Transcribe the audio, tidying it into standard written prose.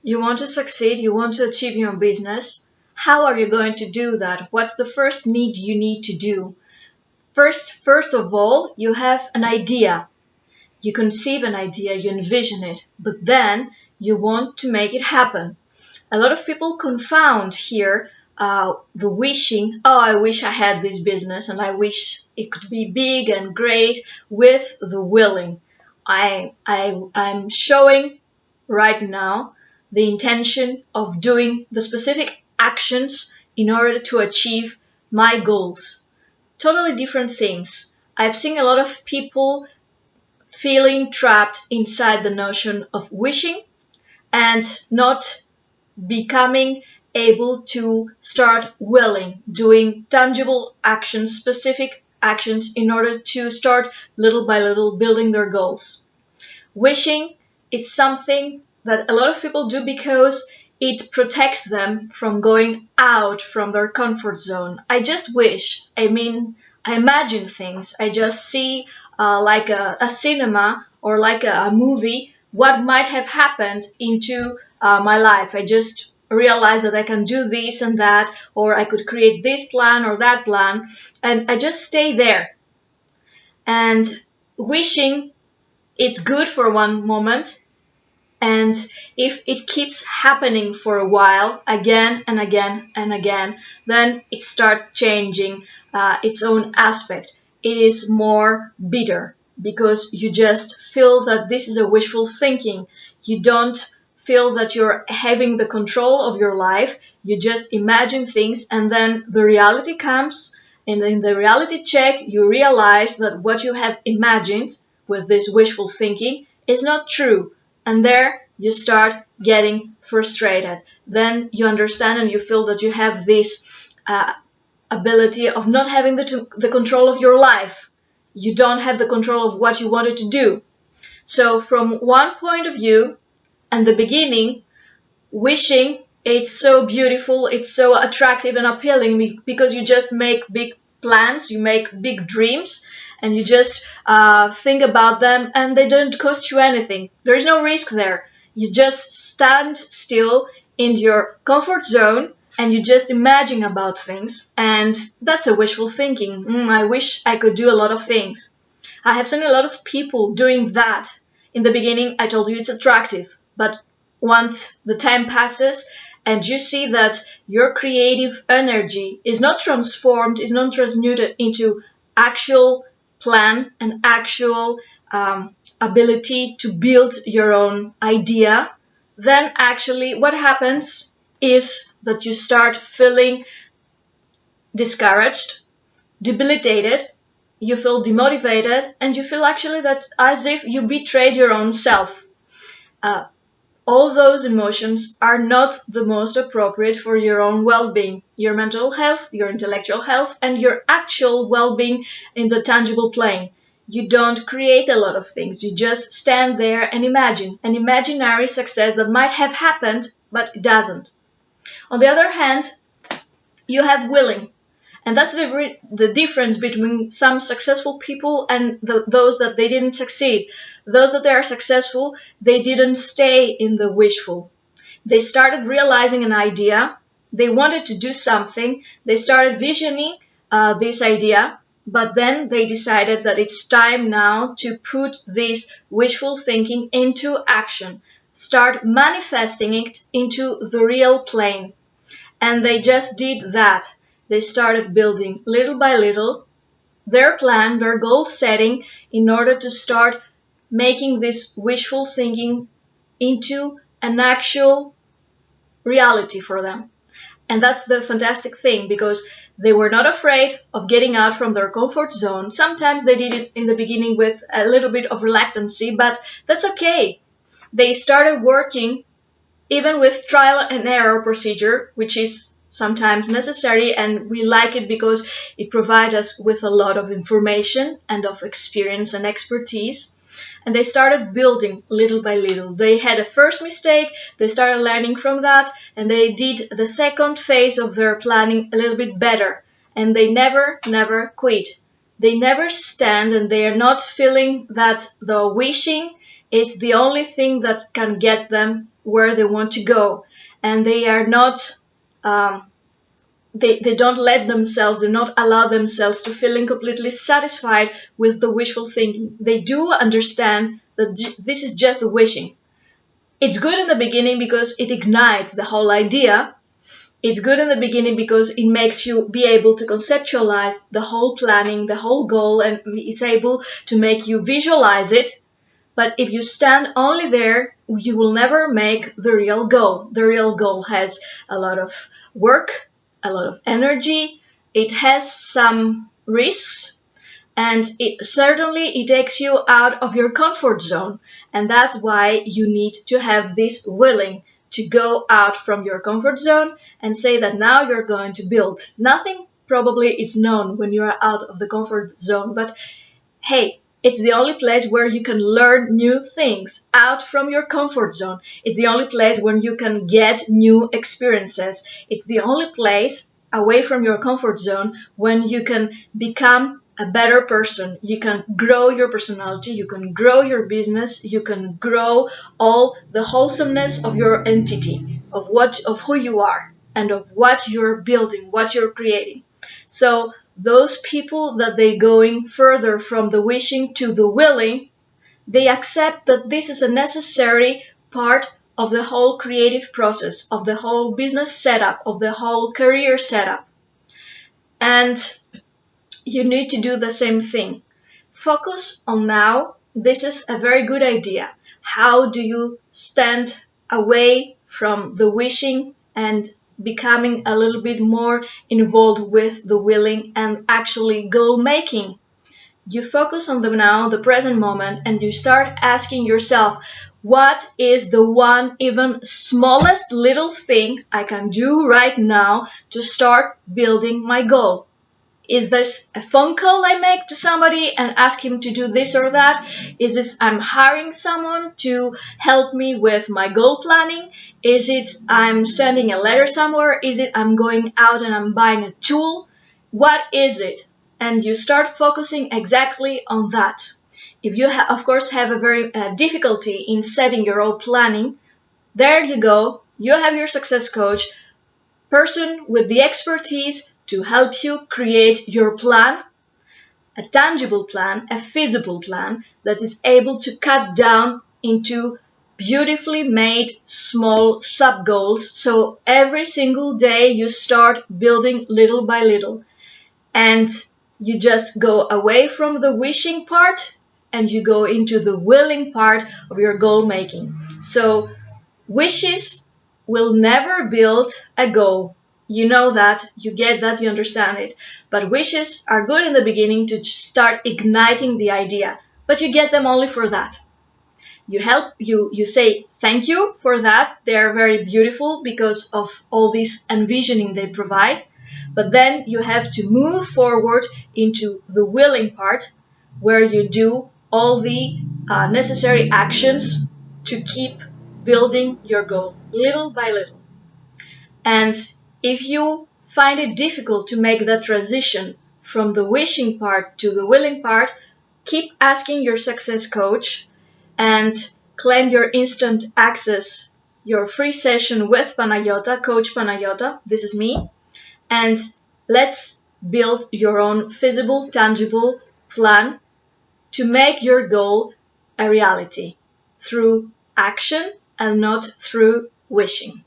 You want to succeed, you want to achieve your business. How are you going to do that? What's the first need you need to do? First of all, you have an idea. You conceive an idea, you envision it, but then you want to make it happen. A lot of people confound here the wishing, oh, I wish I had this business and I wish it could be big and great, with the willing. I'm showing right now the intention of doing the specific actions in order to achieve my goals. Totally different things. I've seen a lot of people feeling trapped inside the notion of wishing and not becoming able to start willing, doing tangible actions, specific actions in order to start little by little building their goals. Wishing is something that a lot of people do because it protects them from going out from their comfort zone. I just wish, I imagine things. I just see like a cinema or like a movie, what might have happened into my life. I just realize that I can do this and that, or I could create this plan or that plan, and I just stay there. And wishing, it's good for one moment, and if it keeps happening for a while, again and again and again, then it starts changing its own aspect. It is more bitter because you just feel that this is a wishful thinking. You don't feel that you're having the control of your life. You just imagine things, and then the reality comes, and in the reality check, you realize that what you have imagined with this wishful thinking is not true. And there you start getting frustrated. Then you understand and you feel that you have this ability of not having the control of your life. You don't have the control of what you wanted to do. So from one point of view, and the beginning, wishing, it's so beautiful, it's so attractive and appealing because you just make big plans, you make big dreams, and you just think about them, and they don't cost you anything. There is no risk there. You just stand still in your comfort zone and you just imagine about things, and that's a wishful thinking. I wish I could do a lot of things. I have seen a lot of people doing that. In the beginning, I told you it's attractive, but once the time passes and you see that your creative energy is not transformed, is not transmuted into actual plan and actual ability to build your own idea, then actually what happens is that you start feeling discouraged, debilitated, you feel demotivated, and you feel actually that as if you betrayed your own self. All those emotions are not the most appropriate for your own well-being, your mental health, your intellectual health, and your actual well-being in the tangible plane. You don't create a lot of things. You just stand there and imagine an imaginary success that might have happened, but it doesn't. On the other hand, you have willing. And that's the difference between some successful people and those that they didn't succeed. Those that they are successful, they didn't stay in the wishful. They started realizing an idea. They wanted to do something. They started visioning this idea. But then they decided that it's time now to put this wishful thinking into action. Start manifesting it into the real plane. And they just did that. They started building little by little their plan, their goal setting, in order to start making this wishful thinking into an actual reality for them. And that's the fantastic thing, because they were not afraid of getting out from their comfort zone. Sometimes they did it in the beginning with a little bit of reluctancy, but that's okay. They started working even with trial and error procedure, which is sometimes necessary, and we like it because it provides us with a lot of information and of experience and expertise. And they started building little by little. They had a first mistake, they started learning from that, and they did the second phase of their planning a little bit better. And they never quit. They never stand, and they are not feeling that the wishing is the only thing that can get them where they want to go. And they are not, they don't let themselves, they not allow themselves to feeling completely satisfied with the wishful thinking. They do understand that this is just a wishing. It's good in the beginning because it ignites the whole idea. It's good in the beginning because it makes you be able to conceptualize the whole planning, the whole goal, and it's able to make you visualize it. But if you stand only there, you will never make the real goal. The real goal has a lot of work, a lot of energy. It has some risks, and it takes you out of your comfort zone. And that's why you need to have this willing to go out from your comfort zone and say that now you're going to build. Nothing probably is known when you are out of the comfort zone, but hey, it's the only place where you can learn new things out from your comfort zone. It's the only place where you can get new experiences. It's the only place away from your comfort zone when you can become a better person. You can grow your personality, you can grow your business, you can grow all the wholesomeness of your entity, of who you are, and of what you're building, what you're creating. So those people that they going further from the wishing to the willing, they accept that this is a necessary part of the whole creative process, of the whole business setup, of the whole career setup. And you need to do the same thing. Focus on now. This is a very good idea. How do you stand away from the wishing and becoming a little bit more involved with the willing and actually goal making? You focus on the now, the present moment, and you start asking yourself, what is the one even smallest little thing I can do right now to start building my goal? Is this a phone call I make to somebody and ask him to do this or that? Is this I'm hiring someone to help me with my goal planning? Is it I'm sending a letter somewhere? Is it I'm going out and I'm buying a tool? What is it? And you start focusing exactly on that. If you, of course, have a very difficulty in setting your own planning, there you go. You have your success coach, person with the expertise to help you create your plan, a tangible plan, a feasible plan that is able to cut down into beautifully made small sub goals. So every single day you start building little by little, and you just go away from the wishing part and you go into the willing part of your goal making. So wishes will never build a goal. You know that, you get that, you understand it. But wishes are good in the beginning to start igniting the idea. But you get them only for that. You say thank you for that. They are very beautiful because of all this envisioning they provide. But then you have to move forward into the willing part where you do all the necessary actions to keep building your goal little by little. And if you find it difficult to make that transition from the wishing part to the willing part, keep asking your success coach and claim your instant access, your free session with Panagiota, Coach Panagiota. This is me. And let's build your own feasible, tangible plan to make your goal a reality through action and not through wishing.